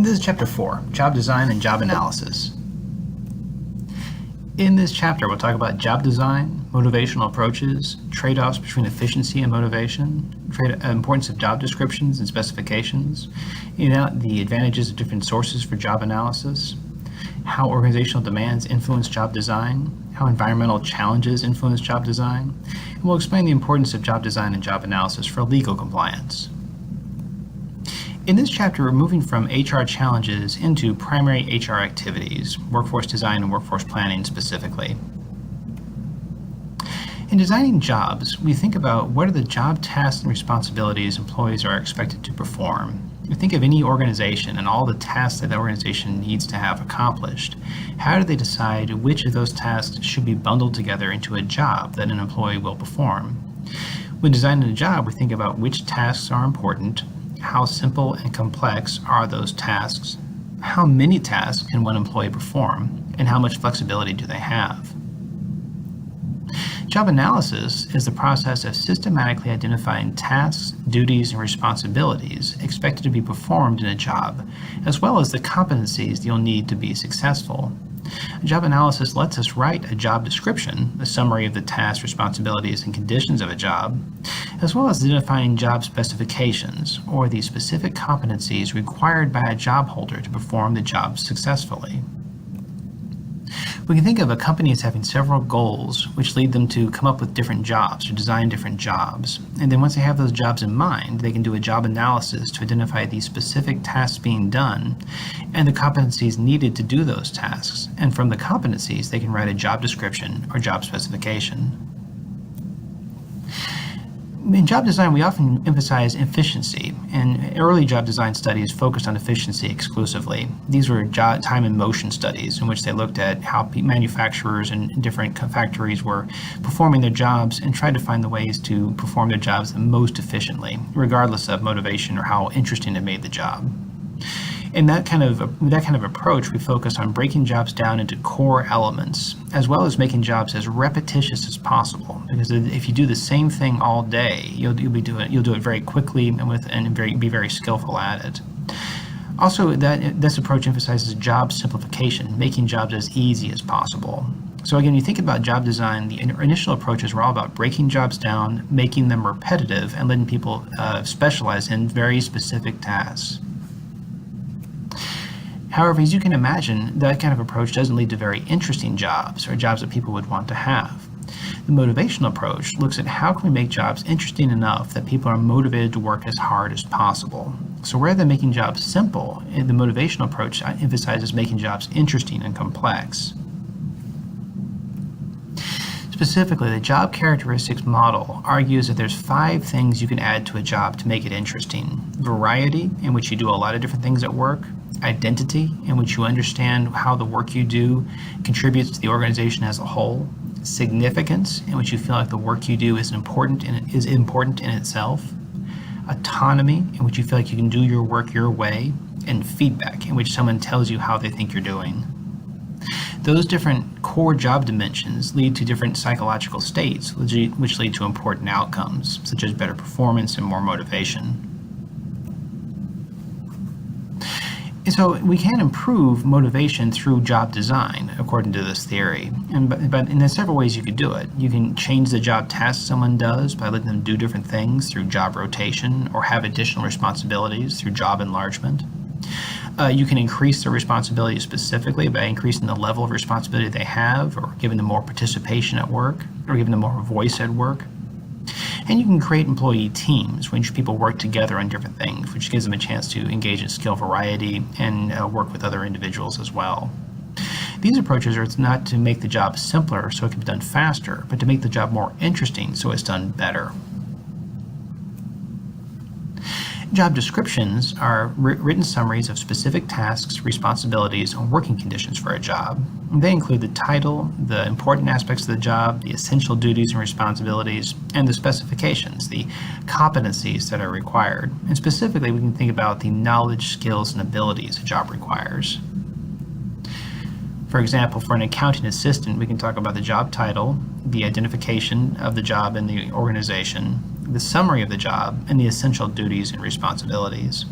This is Chapter 4, Job Design and Job Analysis. In this chapter, we'll talk about job design, motivational approaches, trade-offs between efficiency and motivation, importance of job descriptions and specifications, the advantages of different sources for job analysis, how organizational demands influence job design, how environmental challenges influence job design, and we'll explain the importance of job design and job analysis for legal compliance. In this chapter, we're moving from HR challenges into primary HR activities, workforce design and workforce planning specifically. In designing jobs, we think about what are the job tasks and responsibilities employees are expected to perform. You think of any organization and all the tasks that the organization needs to have accomplished. How do they decide which of those tasks should be bundled together into a job that an employee will perform? When designing a job, we think about which tasks are important, how simple and complex are those tasks, how many tasks can one employee perform, and how much flexibility do they have. Job analysis is the process of systematically identifying tasks, duties, and responsibilities expected to be performed in a job, as well as the competencies you'll need to be successful. Job analysis lets us write a job description, a summary of the tasks, responsibilities, and conditions of a job, as well as identifying job specifications, or the specific competencies required by a job holder to perform the job successfully. We can think of a company as having several goals which lead them to come up with different jobs or design different jobs. And then once they have those jobs in mind, they can do a job analysis to identify the specific tasks being done and the competencies needed to do those tasks. And from the competencies, they can write a job description or job specification. In job design, we often emphasize efficiency, and early job design studies focused on efficiency exclusively. These were time and motion studies in which they looked at how manufacturers and different factories were performing their jobs and tried to find the ways to perform their jobs the most efficiently, regardless of motivation or how interesting it made the job. In that kind of approach, we focus on breaking jobs down into core elements, as well as making jobs as repetitious as possible. Because if you do the same thing all day, you'll do it very quickly and be very skillful at it. Also, this approach emphasizes job simplification, making jobs as easy as possible. So again, you think about job design, the initial approaches were all about breaking jobs down, making them repetitive, and letting people specialize in very specific tasks. However, as you can imagine, that kind of approach doesn't lead to very interesting jobs or jobs that people would want to have. The motivational approach looks at how can we make jobs interesting enough that people are motivated to work as hard as possible. So rather than making jobs simple, the motivational approach emphasizes making jobs interesting and complex. Specifically, the job characteristics model argues that there's 5 things you can add to a job to make it interesting. Variety, in which you do a lot of different things at work. Identity, in which you understand how the work you do contributes to the organization as a whole. Significance, in which you feel like the work you do is important in itself. Autonomy, in which you feel like you can do your work your way. And feedback, in which someone tells you how they think you're doing. Those different core job dimensions lead to different psychological states, which lead to important outcomes, such as better performance and more motivation. And so we can improve motivation through job design, according to this theory. But there's several ways you could do it. You can change the job tasks someone does by letting them do different things through job rotation or have additional responsibilities through job enlargement. You can increase their responsibilities specifically by increasing the level of responsibility they have, or giving them more participation at work, or giving them more voice at work. And you can create employee teams in which people work together on different things, which gives them a chance to engage in skill variety and work with other individuals as well. These approaches are not to make the job simpler so it can be done faster, but to make the job more interesting so it's done better. Job descriptions are written summaries of specific tasks, responsibilities, and working conditions for a job. They include the title, the important aspects of the job, the essential duties and responsibilities, and the specifications, the competencies that are required. And specifically, we can think about the knowledge, skills, and abilities a job requires. For example, for an accounting assistant, we can talk about the job title, the identification of the job in the organization, the summary of the job, and the essential duties and responsibilities.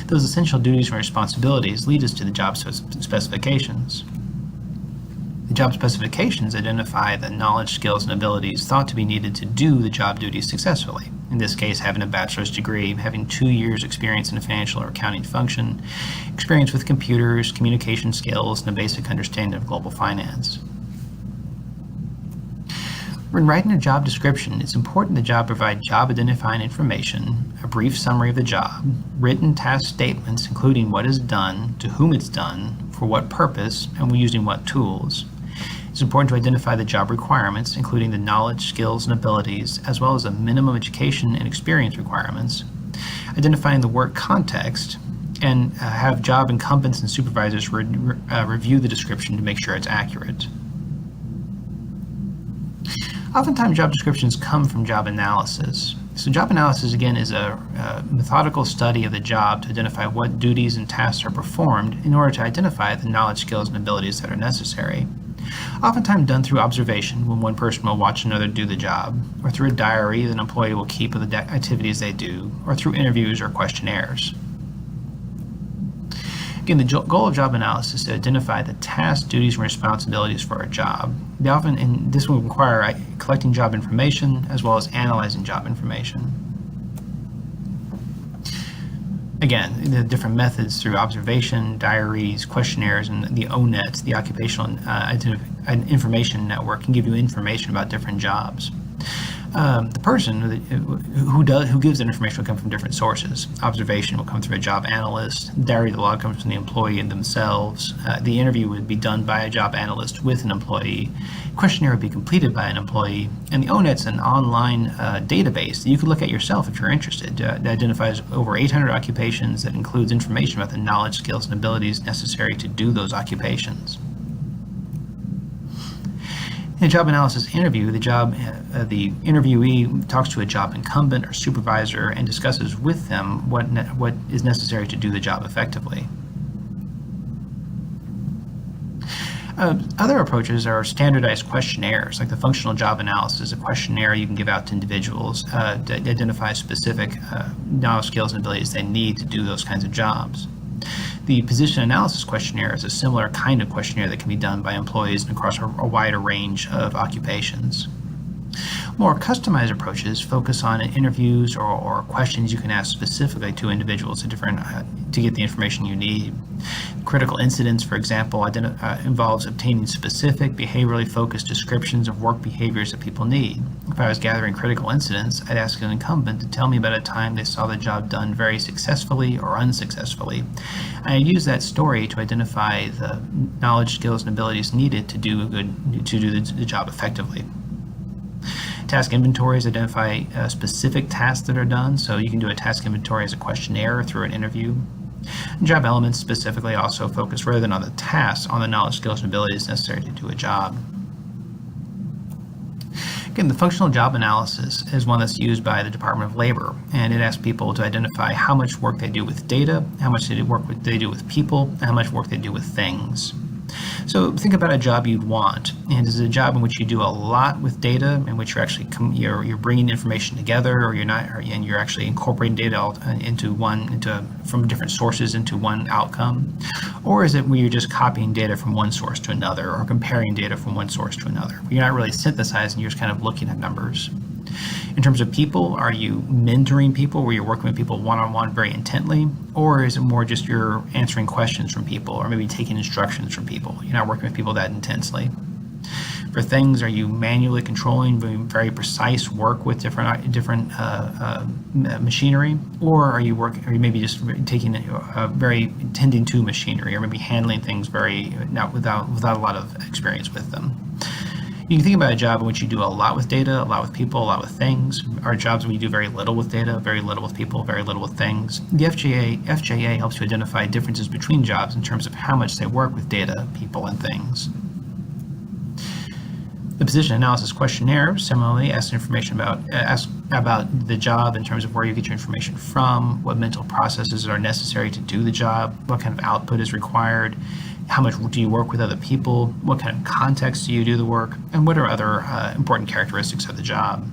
Those essential duties and responsibilities lead us to the job specifications. The job specifications identify the knowledge, skills, and abilities thought to be needed to do the job duties successfully. In this case, having a bachelor's degree, having 2 years experience in a financial or accounting function, experience with computers, communication skills, and a basic understanding of global finance. When writing a job description, it's important the job provide job identifying information, a brief summary of the job, written task statements including what is done, to whom it's done, for what purpose, and using what tools. It's important to identify the job requirements, including the knowledge, skills, and abilities, as well as the minimum education and experience requirements, identifying the work context, and have job incumbents and supervisors review the description to make sure it's accurate. Oftentimes, job descriptions come from job analysis. So job analysis, again, is a methodical study of the job to identify what duties and tasks are performed in order to identify the knowledge, skills, and abilities that are necessary. Oftentimes done through observation, when one person will watch another do the job, or through a diary that an employee will keep of the activities they do, or through interviews or questionnaires. Again, the goal of job analysis is to identify the tasks, duties, and responsibilities for a job. This will require collecting job information as well as analyzing job information. Again, the different methods through observation, diaries, questionnaires, and the ONET, the Occupational Information Network, can give you information about different jobs. The person who gives that information will come from different sources. Observation will come through a job analyst. Diary of the log comes from the employee and themselves. The interview would be done by a job analyst with an employee. Questionnaire would be completed by an employee. And the ONET's an online database that you can look at yourself if you're interested. That identifies over 800 occupations that includes information about the knowledge, skills, and abilities necessary to do those occupations. In a job analysis interview, the interviewee talks to a job incumbent or supervisor and discusses with them what is necessary to do the job effectively. Other approaches are standardized questionnaires, like the functional job analysis, a questionnaire you can give out to individuals to identify specific knowledge, skills, and abilities they need to do those kinds of jobs. The position analysis questionnaire is a similar kind of questionnaire that can be done by employees across a wider range of occupations. More customized approaches focus on interviews or questions you can ask specifically to individuals to get the information you need. Critical incidents, for example, involves obtaining specific behaviorally focused descriptions of work behaviors that people need. If I was gathering critical incidents, I'd ask an incumbent to tell me about a time they saw the job done very successfully or unsuccessfully. I'd use that story to identify the knowledge, skills, and abilities needed to do the job effectively. Task inventories identify specific tasks that are done, so you can do a task inventory as a questionnaire or through an interview. And job elements specifically also focus, rather than on the tasks, on the knowledge, skills, and abilities necessary to do a job. Again, the functional job analysis is one that's used by the Department of Labor, and it asks people to identify how much work they do with data, how much they do with people, and how much work they do with things. So think about a job you'd want, and is it a job in which you do a lot with data, in which you're actually you're bringing information together, or you're not, and you're actually incorporating data from different sources into one outcome, or is it where you're just copying data from one source to another, or comparing data from one source to another? You're not really synthesizing; you're just kind of looking at numbers. In terms of people, are you mentoring people where you're working with people one-on-one very intently, or is it more just you're answering questions from people or maybe taking instructions from people? You're not working with people that intensely. For things, are you manually controlling very precise work with different machinery, or are you maybe just taking very tending to machinery, or maybe handling things without a lot of experience with them? You can think about a job in which you do a lot with data, a lot with people, a lot with things, or jobs where you do very little with data, very little with people, very little with things. The FJA helps you identify differences between jobs in terms of how much they work with data, people, and things. The position analysis questionnaire similarly asks information about the job in terms of where you get your information from, what mental processes are necessary to do the job, what kind of output is required, how much do you work with other people, what kind of context do you do the work, and what are other important characteristics of the job.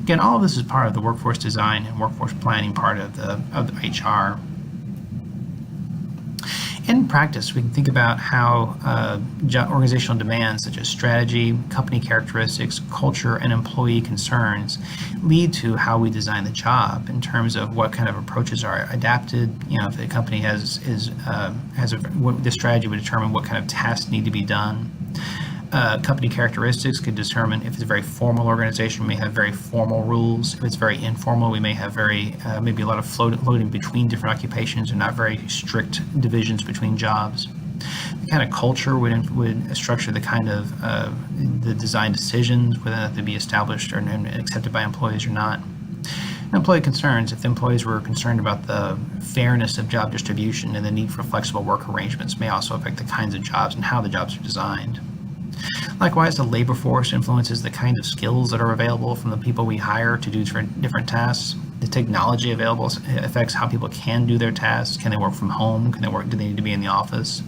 Again, all of this is part of the workforce design and workforce planning part of the HR. In practice, we can think about how organizational demands such as strategy, company characteristics, culture, and employee concerns lead to how we design the job in terms of what kind of approaches are adapted. If the company the strategy would determine what kind of tasks need to be done. Company characteristics could determine if it's a very formal organization, we may have very formal rules. If it's very informal, we may have maybe a lot of floating between different occupations and not very strict divisions between jobs. The kind of culture would structure the kind of the design decisions, whether they be established and accepted by employees or not. And employee concerns, if the employees were concerned about the fairness of job distribution and the need for flexible work arrangements, may also affect the kinds of jobs and how the jobs are designed. Likewise, the labor force influences the kind of skills that are available from the people we hire to do different tasks. The technology available affects how people can do their tasks. Can they work from home? Do they need to be in the office?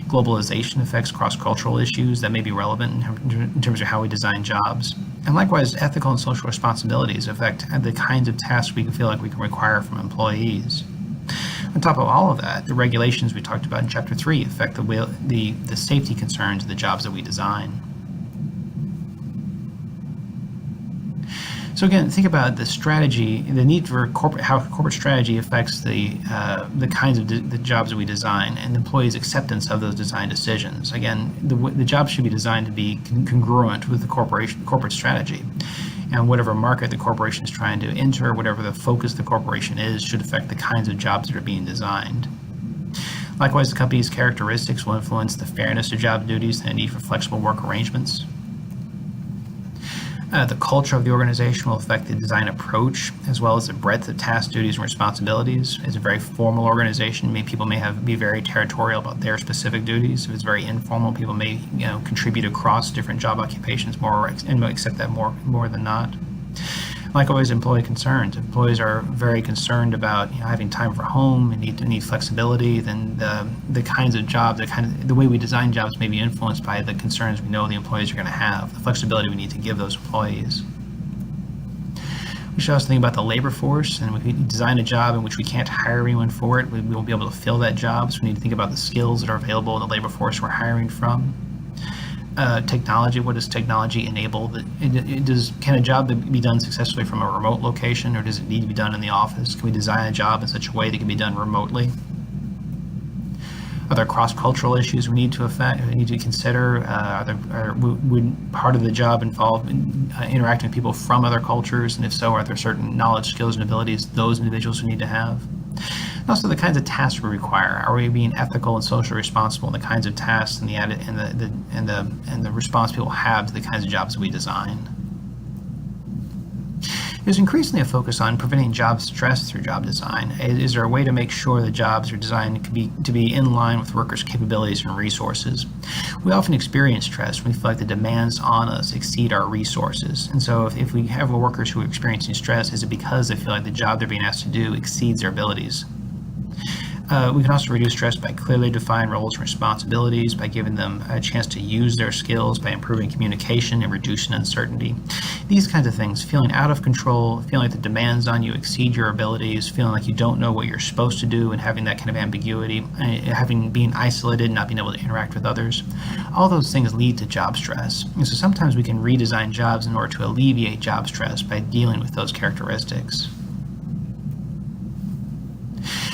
Globalization affects cross-cultural issues that may be relevant in terms of how we design jobs. And likewise, ethical and social responsibilities affect the kinds of tasks we feel like we can require from employees. On top of all of that, the regulations we talked about in Chapter 3 affect the safety concerns of the jobs that we design. So again, think about the strategy, the need for how corporate strategy affects the kinds of the jobs that we design and the employees' acceptance of those design decisions. Again, the jobs should be designed to be congruent with the corporate strategy. And whatever market the corporation is trying to enter, whatever the focus of the corporation is, should affect the kinds of jobs that are being designed. Likewise, the company's characteristics will influence the fairness of job duties and the need for flexible work arrangements. The culture of the organization will affect the design approach, as well as the breadth of task duties and responsibilities. It's a very formal organization. People may be very territorial about their specific duties. If it's very informal, people may contribute across different job occupations and accept that more than not. Likewise, employee concerns. Employees are very concerned about having time for home and need flexibility. Then the kinds of jobs, the way we design jobs may be influenced by the concerns we know the employees are going to have, the flexibility we need to give those employees. We should also think about the labor force, and if we design a job in which we can't hire anyone for it, we won't be able to fill that job. So we need to think about the skills that are available in the labor force we're hiring from. Technology, what does technology enable? Can a job be done successfully from a remote location, or does it need to be done in the office? Can we design a job in such a way that can be done remotely? Are there cross-cultural issues we need to consider? Would part of the job involve interacting with people from other cultures? And if so, are there certain knowledge, skills, and abilities those individuals would need to have? And also the kinds of tasks we require. Are we being ethical and socially responsible in the kinds of tasks and the response people have to the kinds of jobs that we design? There's increasingly a focus on preventing job stress through job design. Is there a way to make sure the jobs are designed to be in line with workers' capabilities and resources? We often experience stress when we feel like the demands on us exceed our resources. And so if we have workers who are experiencing stress, is it because they feel like the job they're being asked to do exceeds their abilities? We can also reduce stress by clearly defined roles and responsibilities, by giving them a chance to use their skills, by improving communication and reducing uncertainty. These kinds of things, feeling out of control, feeling like the demands on you exceed your abilities, feeling like you don't know what you're supposed to do, and having that kind of ambiguity, being isolated, not being able to interact with others. All those things lead to job stress. And so sometimes we can redesign jobs in order to alleviate job stress by dealing with those characteristics.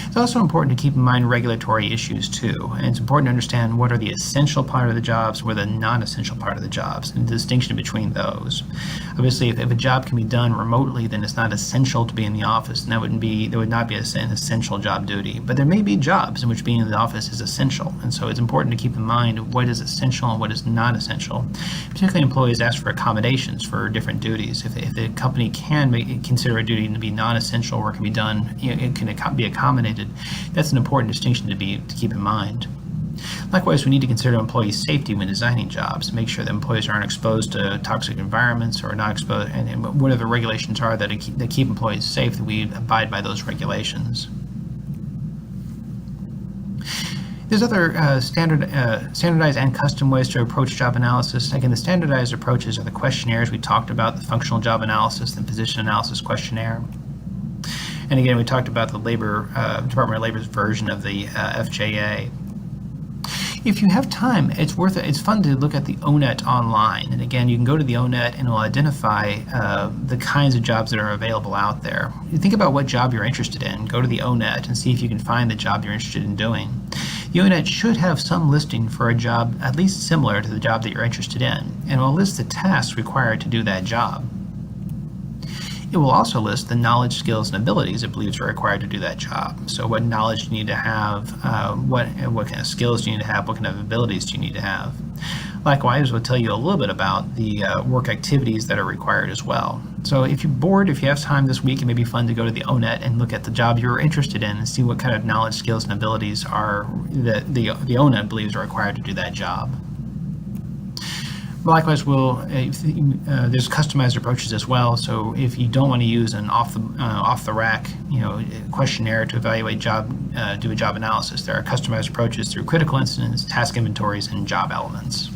It's also important to keep in mind regulatory issues too, and it's important to understand what are the essential part of the jobs, what are the non-essential part of the jobs, and the distinction between those. Obviously, if a job can be done remotely, then it's not essential to be in the office, and there would not be an essential job duty. But there may be jobs in which being in the office is essential, and so it's important to keep in mind what is essential and what is not essential. Particularly, employees ask for accommodations for different duties. If the company can consider a duty to be non-essential or can be done, it can be accommodated. That's an important distinction to keep in mind. Likewise, we need to consider employee safety when designing jobs, make sure that employees aren't exposed to toxic environments or not exposed, and whatever regulations are that keep employees safe, that we abide by those regulations. There's other standardized and custom ways to approach job analysis. Again, the standardized approaches are the questionnaires we talked about, the functional job analysis and position analysis questionnaire. And again, we talked about the Department of Labor's version of the FJA. If you have time, it's worth it. It's fun to look at the ONET online. And again, you can go to the ONET and it will identify the kinds of jobs that are available out there. You think about what job you're interested in. Go to the ONET and see if you can find the job you're interested in doing. The ONET should have some listing for a job at least similar to the job that you're interested in, and it will list the tasks required to do that job. It will also list the knowledge, skills, and abilities it believes are required to do that job. So what knowledge do you need to have, what kind of skills do you need to have, what kind of abilities do you need to have. Likewise, we'll tell you a little bit about the work activities that are required as well. So if you're bored, if you have time this week, it may be fun to go to the ONET and look at the job you're interested in and see what kind of knowledge, skills, and abilities are that the ONET believes are required to do that job. Likewise, there's customized approaches as well. So if you don't want to use an off the rack, questionnaire to evaluate do a job analysis, there are customized approaches through critical incidents, task inventories, and job elements.